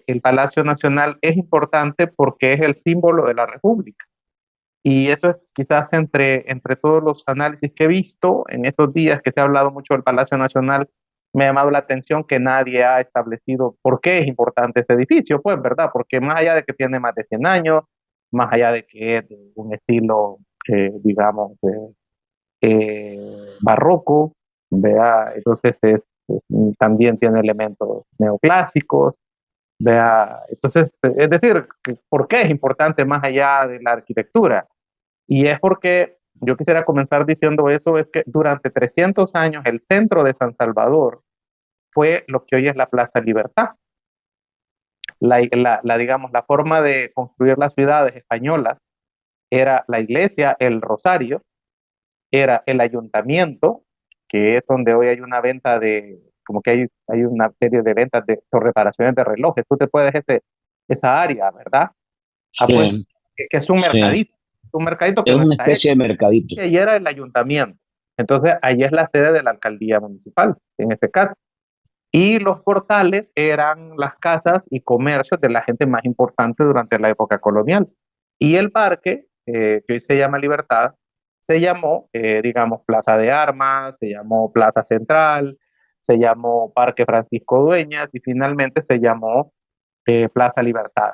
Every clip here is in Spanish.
el Palacio Nacional es importante porque es el símbolo de la República. Y eso es quizás entre todos los análisis que he visto en estos días que se ha hablado mucho del Palacio Nacional, me ha llamado la atención que nadie ha establecido por qué es importante este edificio, pues, ¿verdad? Porque más allá de que tiene más de 100 años, más allá de que es de un estilo, digamos, barroco, ¿vea? Entonces también tiene elementos neoclásicos, ¿vea? Entonces, es decir, ¿por qué es importante más allá de la arquitectura? Y es porque yo quisiera comenzar diciendo eso, es que durante 300 años el centro de San Salvador fue lo que hoy es la Plaza Libertad. Digamos, la forma de construir las ciudades españolas era la iglesia, el rosario, era el ayuntamiento, que es donde hoy hay una venta de, como que hay una serie de ventas o reparaciones de relojes. Tú te puedes esa área, ¿verdad? Ah, pues, Sí, que es sí. un mercadito que Es no una está hecho. especie de mercadito. Y ahí era el ayuntamiento. Entonces, ahí es la sede de la alcaldía municipal, en este caso. Y los portales eran las casas y comercios de la gente más importante durante la época colonial. Y el parque, que hoy se llama Libertad, se llamó, digamos, Plaza de Armas, se llamó Plaza Central, se llamó Parque Francisco Dueñas y finalmente se llamó Plaza Libertad.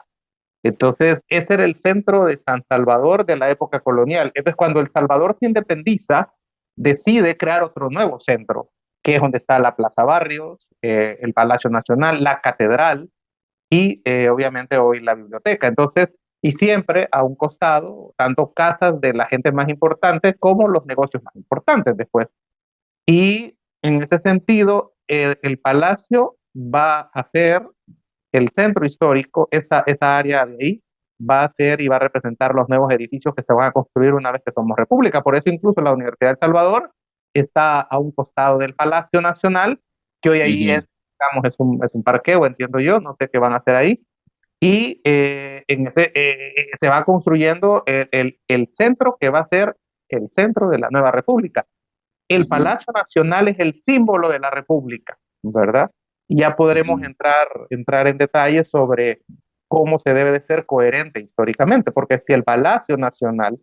Entonces, ese era el centro de San Salvador de la época colonial. Entonces, cuando El Salvador se independiza, decide crear otro nuevo centro, que es donde está la Plaza Barrios, el Palacio Nacional, la Catedral y obviamente hoy la biblioteca. Entonces, y siempre a un costado, tanto casas de la gente más importante como los negocios más importantes después. Y en ese sentido, el palacio va a ser el centro histórico, esa área de ahí, va a ser y va a representar los nuevos edificios que se van a construir una vez que somos república. Por eso incluso la Universidad de El Salvador está a un costado del Palacio Nacional, que hoy ahí Ujú. es, digamos, es un parqueo, entiendo yo, no sé qué van a hacer ahí. Y se va construyendo el centro que va a ser el centro de la nueva república. El Ujú. Palacio Nacional es el símbolo de la República, ¿verdad? Y ya podremos Ujú. entrar en detalles sobre cómo se debe de ser coherente históricamente, porque si el Palacio Nacional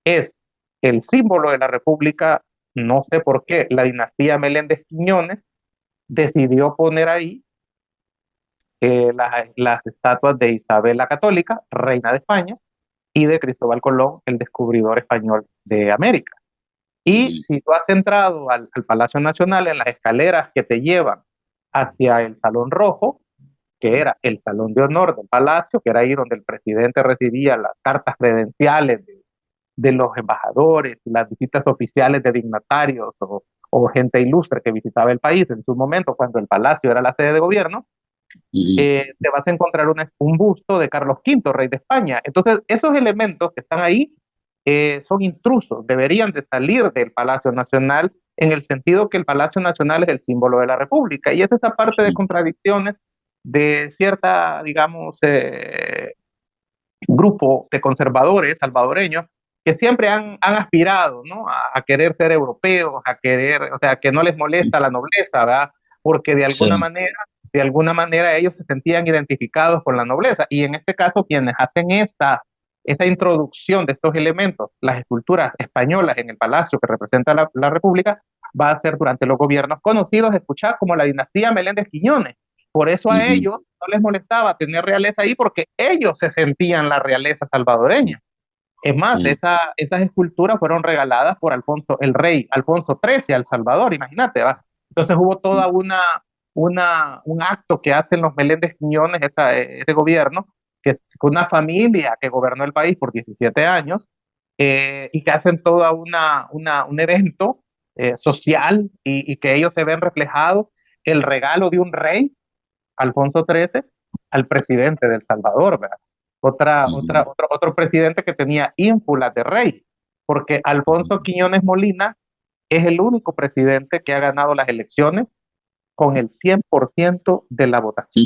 es el símbolo de la República, no sé por qué la dinastía Meléndez Quiñones decidió poner ahí las estatuas de Isabel la Católica, reina de España, y de Cristóbal Colón, el descubridor español de América. Y Ujú. si tú has entrado al Palacio Nacional en las escaleras que te llevan hacia el Salón Rojo, que era el salón de honor del palacio, que era ahí donde el presidente recibía las cartas credenciales de los embajadores, las visitas oficiales de dignatarios o gente ilustre que visitaba el país en su momento, cuando el palacio era la sede de gobierno, Ujú. te vas a encontrar un busto de Carlos V, rey de España. Entonces, esos elementos que están ahí son intrusos, deberían de salir del Palacio Nacional en el sentido que el Palacio Nacional es el símbolo de la República. Y es esa parte de contradicciones de cierta, digamos, grupo de conservadores salvadoreños que siempre han aspirado, ¿no? A querer ser europeos, a querer, o sea, que no les molesta la nobleza, ¿verdad? Porque Sí. de alguna manera ellos se sentían identificados con la nobleza. Y en este caso, quienes hacen esa introducción de estos elementos, las esculturas españolas en el palacio que representa la República, va a ser durante los gobiernos conocidos, escuchados como la dinastía Meléndez Quiñones. Por eso a Ujú. ellos no les molestaba tener realeza ahí porque ellos se sentían la realeza salvadoreña. Es más, Sí. esas esculturas fueron regaladas por Alfonso, el rey Alfonso XIII al Salvador, imagínate, ¿va? Entonces hubo toda un acto que hacen los Meléndez Quiñones, ese gobierno, que fue una familia que gobernó el país por 17 años, y que hacen toda un evento social y que ellos se ven reflejados el regalo de un rey Alfonso XIII al presidente de El Salvador, ¿verdad? Ujú. Otro presidente que tenía ínfulas de rey, porque Alfonso Quiñones Molina es el único presidente que ha ganado las elecciones con el 100% de la votación.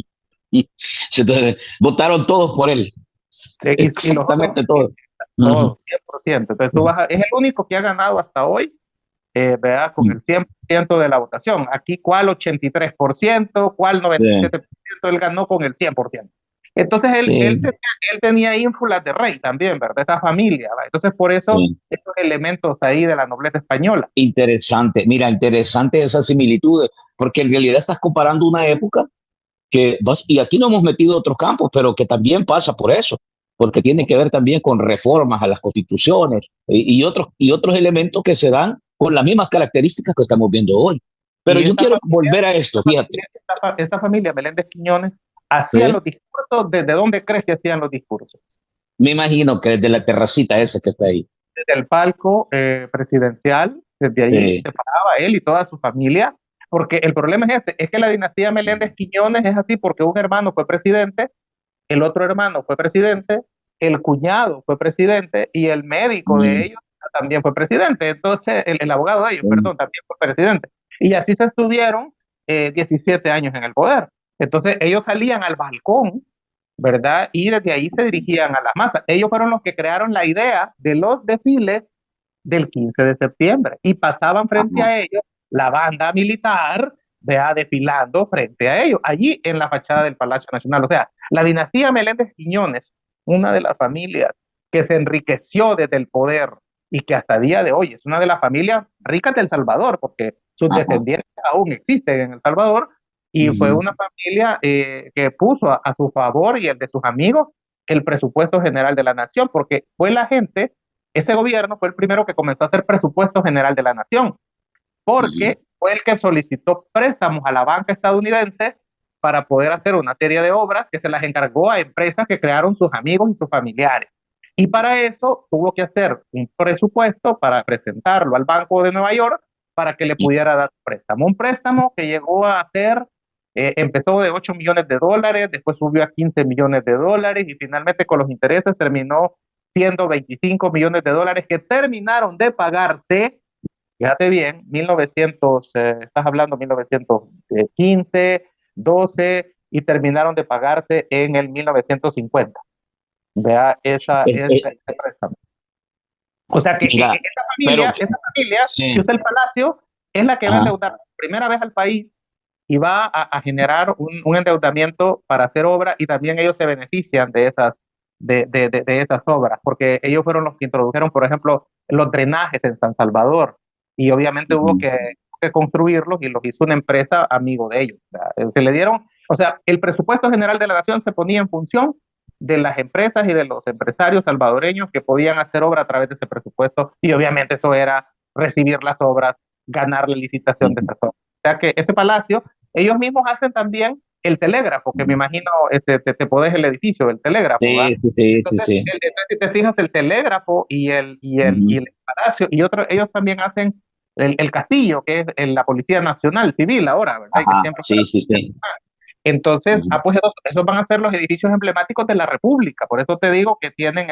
Ujú. Sí, entonces, votaron todos por él. Sí, y los otros, Exactamente todos. Ujú. todos, 100%. Entonces es el único que ha ganado hasta hoy ¿verdad? Con el 100% de la votación. Aquí, ¿cuál 83%? ¿Cuál Sí, 97%? Él ganó con el 100%. Entonces, sí, él tenía ínfulas de rey también, ¿verdad? Esa familia, ¿verdad? Entonces, por eso, sí. estos elementos ahí de la nobleza española. Interesante, mira, interesante esas similitudes, porque en realidad estás comparando una época y aquí no hemos metido otros campos, pero que también pasa por eso, porque tiene que ver también con reformas a las constituciones y otros elementos que se dan con las mismas características que estamos viendo hoy. Pero Y yo quiero volver a esto, fíjate. esta familia Meléndez Quiñones hacía ¿Sí? los discursos. ¿Desde dónde crees que hacían los discursos? Me imagino que desde la terracita esa que está ahí. Desde el palco presidencial, desde ahí Sí. se paraba él y toda su familia, porque el problema es este, es que la dinastía Meléndez Quiñones es así porque un hermano fue presidente, el otro hermano fue presidente, el cuñado fue presidente y el médico de Mm, ellos también fue presidente. Entonces, el abogado de ellos, mm, perdón, también fue presidente. Y así se estuvieron 17 años en el poder. Entonces, ellos salían al balcón, ¿verdad? Y desde ahí se dirigían a las masas. Ellos fueron los que crearon la idea de los desfiles del 15 de septiembre y pasaban frente ajá, a ellos la banda militar, vea, desfilando frente a ellos, allí en la fachada del Palacio Nacional. O sea, la dinastía Meléndez Quiñones, una de las familias que se enriqueció desde el poder y que hasta día de hoy es una de las familias ricas del Salvador, porque sus ajá, descendientes aún existen en El Salvador, y fue ujú, una familia que puso a su favor y el de sus amigos el presupuesto general de la nación, porque fue la gente, ese gobierno fue el primero que comenzó a hacer presupuesto general de la nación, ujú, porque fue el que solicitó préstamos a la banca estadounidense para poder hacer una serie de obras que se las encargó a empresas que crearon sus amigos y sus familiares. Y para eso tuvo que hacer un presupuesto para presentarlo al Banco de Nueva York para que le y- pudiera dar un préstamo. Un préstamo que llegó a ser, empezó de 8 millones de dólares, después subió a 15 millones de dólares y finalmente con los intereses terminó siendo 25 millones de dólares que terminaron de pagarse. Fíjate bien, 1900, estás hablando 1915, 12, y terminaron de pagarse en el 1950. Vea eh, eh, ese préstamo. O sea que mira, pero esa familia que sí, usa el palacio es la que va a ajá, endeudar por primera vez al país y va a generar un endeudamiento para hacer obras, y también ellos se benefician de de esas obras, porque ellos fueron los que introdujeron, por ejemplo, los drenajes en San Salvador, y obviamente hubo ujú, que construirlos y los hizo una empresa amigo de ellos. O sea, se le dieron, o sea, el presupuesto general de la nación se ponía en función de las empresas y de los empresarios salvadoreños que podían hacer obra a través de ese presupuesto, y obviamente eso era recibir las obras, ganar la licitación de ujú, esas obras. O sea que ese palacio, ellos mismos hacen también el telégrafo, que me ujú. imagino te podés el edificio, el telégrafo, ¿va? Sí, sí, sí, sí, Entonces, sí. si te fijas, el telégrafo y Ujú. el palacio, y otros, ellos también hacen el castillo, que es la Policía Nacional Civil ahora, ¿verdad? Y que Ajá, siempre fue sí, la sí, Policía sí. Nacional. Entonces, Ujú, pues esos van a ser los edificios emblemáticos de la República, por eso te digo que tienen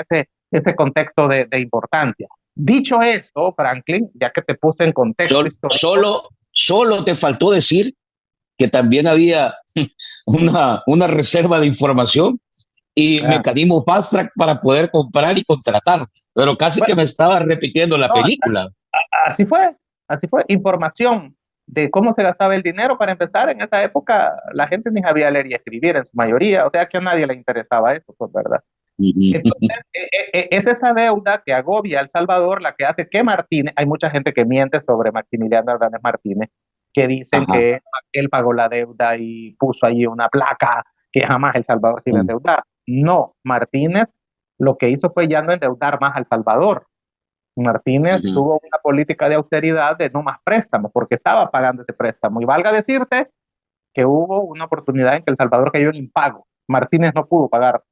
ese contexto de importancia. Dicho esto, Franklin, ya que te puse en contexto histórico, Solo te faltó decir que también había una reserva de información y ah, mecanismo fast track para poder comprar y contratar, pero casi que bueno, me estaba repitiendo la no, película. así fue, así fue. Información de cómo se gastaba el dinero para empezar. En esa época la gente ni sabía leer y escribir en su mayoría, o sea que a nadie le interesaba eso, pues verdad. Entonces, es esa deuda que agobia a El Salvador la que hace que Martínez, hay mucha gente que miente sobre Maximiliano Hernández Martínez, que dicen Ajá. que él pagó la deuda y puso allí una placa que jamás El Salvador se iba a Mm, endeudar. No, Martínez lo que hizo fue ya no endeudar más al Salvador. Martínez ujú. tuvo una política de austeridad de no más préstamos, porque estaba pagando ese préstamo. Y valga decirte que hubo una oportunidad en que El Salvador cayó en impago. Martínez no pudo pagar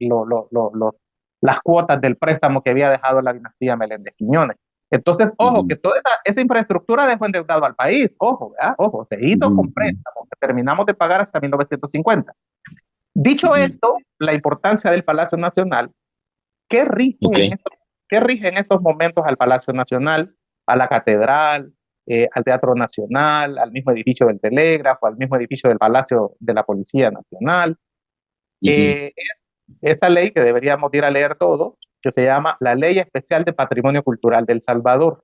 las cuotas del préstamo que había dejado la dinastía Meléndez Quiñones. Entonces, ojo, Ujú, que toda esa infraestructura dejó endeudado al país. Ojo, ¿verdad? Ojo, se hizo con ujú, préstamos que terminamos de pagar hasta 1950. Dicho ujú. esto, la importancia del Palacio Nacional. ¿Qué rige Ok. qué rige en estos momentos al Palacio Nacional, a la Catedral, al Teatro Nacional, al mismo edificio del Telégrafo, al mismo edificio del Palacio de la Policía Nacional? Ujú. Es esa ley que deberíamos ir a leer todos, que se llama la Ley Especial de Patrimonio Cultural del Salvador.